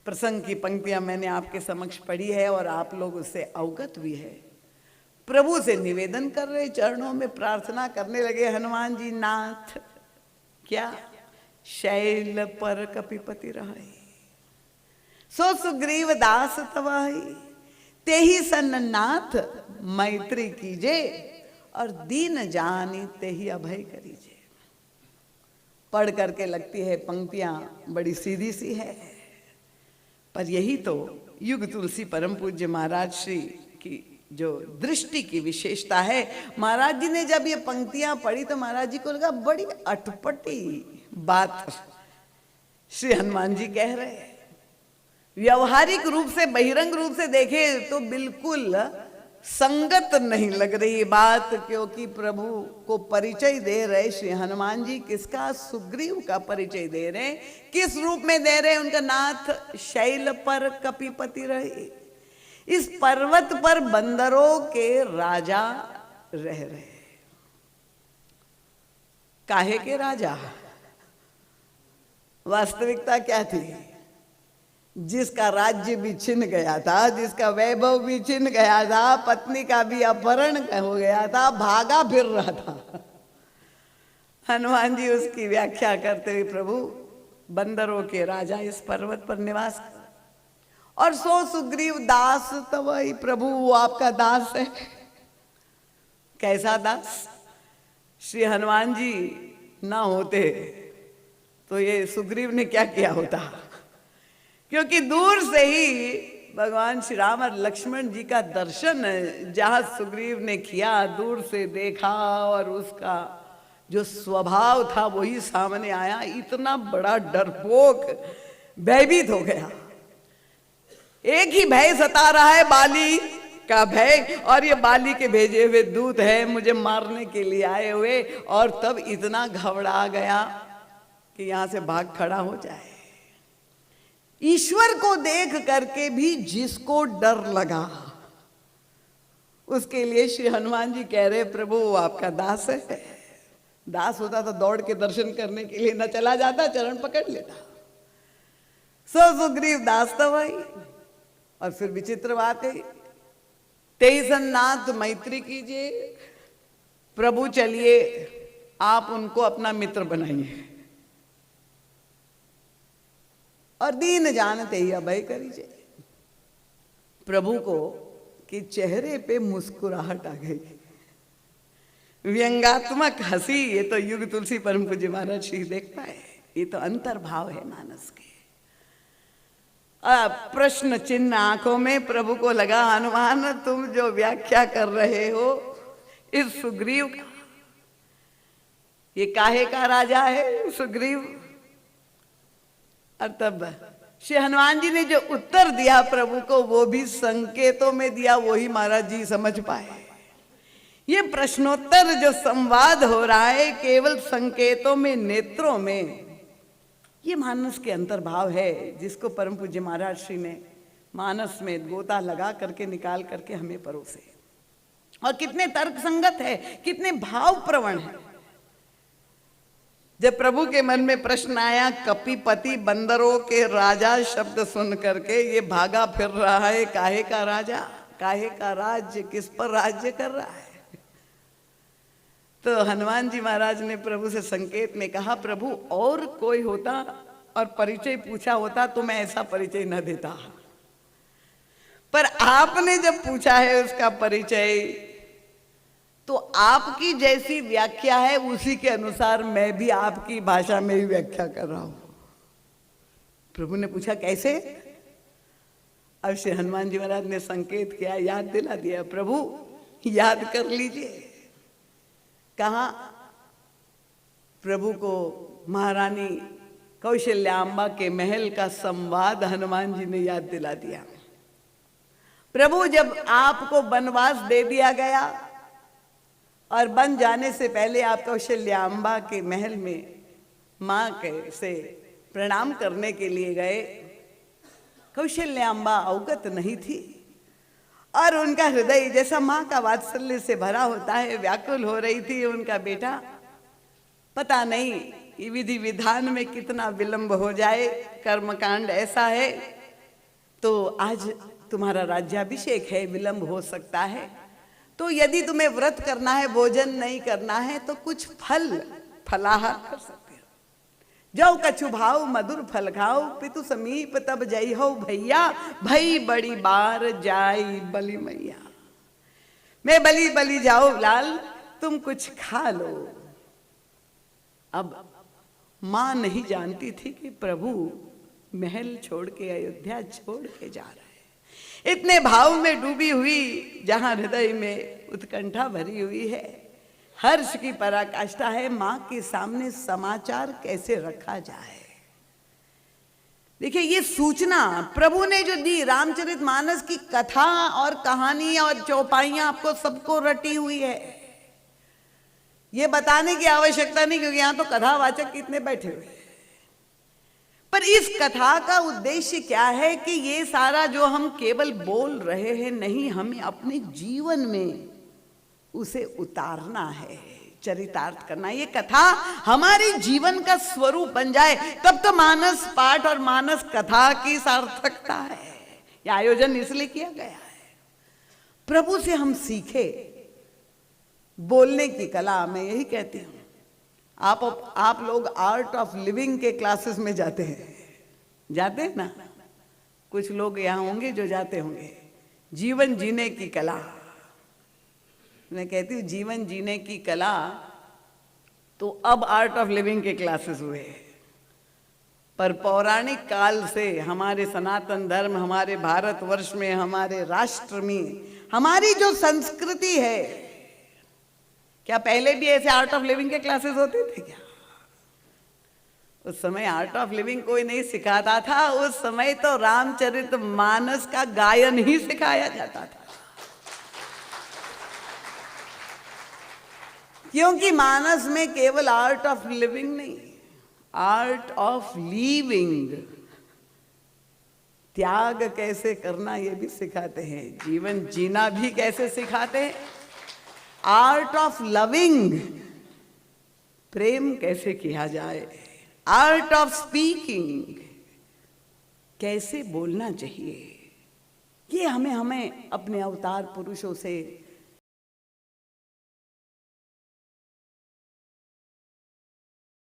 प्रसंग की पंक्तियां मैंने आपके समक्ष पढ़ी है और आप लोग उससे अवगत भी है। प्रभु से निवेदन कर रहे, चरणों में प्रार्थना करने लगे हनुमान जी, नाथ क्या शैल पर कपिपति रहे, सो सुग्रीव दास तवाही, तेहि सन नाथ मैत्री कीजे, और दीन जानी तेहि अभय करीजे। पढ़ करके लगती है पंक्तियां बड़ी सीधी सी है, पर यही तो युग तुलसी परम पूज्य महाराज श्री की जो दृष्टि की विशेषता है। महाराज जी ने जब ये पंक्तियां पढ़ी तो महाराज जी को लगा बड़ी अटपटी बात श्री हनुमान जी कह रहे हैं। व्यवहारिक रूप से, बहिरंग रूप से देखे तो बिल्कुल संगत नहीं लग रही बात, क्योंकि प्रभु को परिचय दे रहे श्री हनुमान जी। किसका? सुग्रीव का परिचय दे रहे। किस रूप में दे रहे? उनका नाथ शैल पर कपिपति रहे, इस पर्वत पर बंदरों के राजा रह रहे। काहे के राजा? वास्तविकता क्या थी? जिसका राज्य भी छिन गया था, जिसका वैभव भी छिन गया था, पत्नी का भी अपहरण हो गया था, भागा फिर रहा था। हनुमान जी उसकी व्याख्या करते हुए, प्रभु बंदरों के राजा इस पर्वत पर निवास कर, और सो सुग्रीव दास तवई, प्रभु वो आपका दास है। कैसा दास? श्री हनुमान जी ना होते तो ये सुग्रीव ने क्या किया होता, क्योंकि दूर से ही भगवान श्री राम और लक्ष्मण जी का दर्शन जहां सुग्रीव ने किया, दूर से देखा और उसका जो स्वभाव था वही सामने आया। इतना बड़ा डरपोक, भयभीत हो गया। एक ही भय सता रहा है, बाली का भय, और ये बाली के भेजे हुए दूत है मुझे मारने के लिए आए हुए, और तब इतना घबरा गया कि यहां से भाग खड़ा हो जाए। ईश्वर को देख करके भी जिसको डर लगा, उसके लिए श्री हनुमान जी कह रहे, प्रभु वो आपका दास है। दास होता तो दौड़ के दर्शन करने के लिए न चला जाता, चरण पकड़ लेता। सो सुग्रीव दास तवई, और फिर विचित्र बात है, तेई सन नाथ मैत्री कीजिए, प्रभु चलिए आप उनको अपना मित्र बनाइए, और दीन जानते ही अभय करीजिए। प्रभु को कि चेहरे पे मुस्कुराहट आ गई, व्यंगात्मक हंसी। ये तो युग तुलसी परम पूज्य महाराज श्री देख पाए, ये तो अंतर्भाव है मानस के। प्रश्न चिन्ह आंखों में। प्रभु को लगा, हनुमान तुम जो व्याख्या कर रहे हो इस सुग्रीव का, ये काहे का राजा है सुग्रीव? और तब श्री हनुमान जी ने जो उत्तर दिया प्रभु को, वो भी संकेतों में दिया, वही महाराज जी समझ पाए। ये प्रश्नोत्तर जो संवाद हो रहा है केवल संकेतों में, नेत्रों में, ये मानस के अंतर्भाव है, जिसको परम पूज्य महाराज श्री ने मानस में गोता लगा करके निकाल करके हमें परोसे। और कितने तर्क संगत है, कितने भाव प्रवण है। जब प्रभु के मन में प्रश्न आया, कपिपति बंदरों के राजा शब्द सुन करके ये भागा फिर रहा है, काहे का राजा, काहे का राज्य, किस पर राज्य कर रहा है? तो हनुमान जी महाराज ने प्रभु से संकेत में कहा, प्रभु और कोई होता और परिचय पूछा होता तो मैं ऐसा परिचय न देता, पर आपने जब पूछा है उसका परिचय, तो आपकी जैसी व्याख्या है उसी के अनुसार मैं भी आपकी भाषा में ही व्याख्या कर रहा हूं। प्रभु ने पूछा कैसे? अब श्री हनुमान जी महाराज ने संकेत किया, याद दिला दिया, प्रभु याद कर लीजिए। कहा? प्रभु को महारानी कौशल्याम्बा के महल का संवाद हनुमान जी ने याद दिला दिया। प्रभु जब आपको वनवास दे दिया गया और बन जाने से पहले आप कौशल्याम्बा के महल में माँ के से प्रणाम करने के लिए गए, कौशल्याम्बा अवगत नहीं थी और उनका हृदय जैसा माँ का वात्सल्य से भरा होता है, व्याकुल हो रही थी। उनका बेटा, पता नहीं विधि विधान में कितना विलंब हो जाए, कर्मकांड ऐसा है तो आज तुम्हारा राज्याभिषेक है, विलंब हो सकता है, तो यदि तुम्हें व्रत करना है, भोजन नहीं करना है, तो कुछ फलाहार कर सकते हो। जाओ कछु भाव मधुर फल खाओ, पितु समीप तब जई हो भैया, भई बड़ी बार जाई बलि मैया। मैं बलि बलि जाओ लाल, तुम कुछ खा लो। अब मां नहीं जानती थी कि प्रभु महल छोड़ के, अयोध्या छोड़ के जा रहे हैं। इतने भाव में डूबी हुई, जहां हृदय में उत्कंठा भरी हुई है, हर्ष की पराकाष्ठा है, मां के सामने समाचार कैसे रखा जाए। देखिए, ये सूचना प्रभु ने जो दी, रामचरितमानस की कथा और कहानी और चौपाइयां आपको सबको रटी हुई है। ये बताने की आवश्यकता नहीं, क्योंकि यहां तो कथावाचक कितने बैठे हुए हैं। पर इस कथा का उद्देश्य क्या है कि ये सारा जो हम केवल बोल रहे हैं नहीं, हमें अपने जीवन में उसे उतारना है, चरितार्थ करना। ये कथा हमारे जीवन का स्वरूप बन जाए, तब तो मानस पाठ और मानस कथा की सार्थकता है। यह आयोजन इसलिए किया गया है, प्रभु से हम सीखे बोलने की कला। मैं यही कहती हूं, आप लोग आर्ट ऑफ लिविंग के क्लासेस में जाते हैं ना? कुछ लोग यहां होंगे जो जाते होंगे। जीवन जीने की कला, मैं कहती हूँ जीवन जीने की कला, तो अब आर्ट ऑफ लिविंग के क्लासेस हुए। पर पौराणिक काल से हमारे सनातन धर्म, हमारे भारतवर्ष में, हमारे राष्ट्र में, हमारी जो संस्कृति है, क्या पहले भी ऐसे आर्ट ऑफ लिविंग के क्लासेस होते थे क्या? उस समय आर्ट ऑफ लिविंग कोई नहीं सिखाता था। उस समय तो रामचरितमानस का गायन ही सिखाया जाता था, क्योंकि मानस में केवल आर्ट ऑफ लिविंग नहीं, आर्ट ऑफ लीविंग, त्याग कैसे करना ये भी सिखाते हैं, जीवन जीना भी कैसे सिखाते हैं, आर्ट ऑफ लविंग, प्रेम कैसे किया जाए, आर्ट ऑफ स्पीकिंग, कैसे बोलना चाहिए। ये हमें अपने अवतार पुरुषों से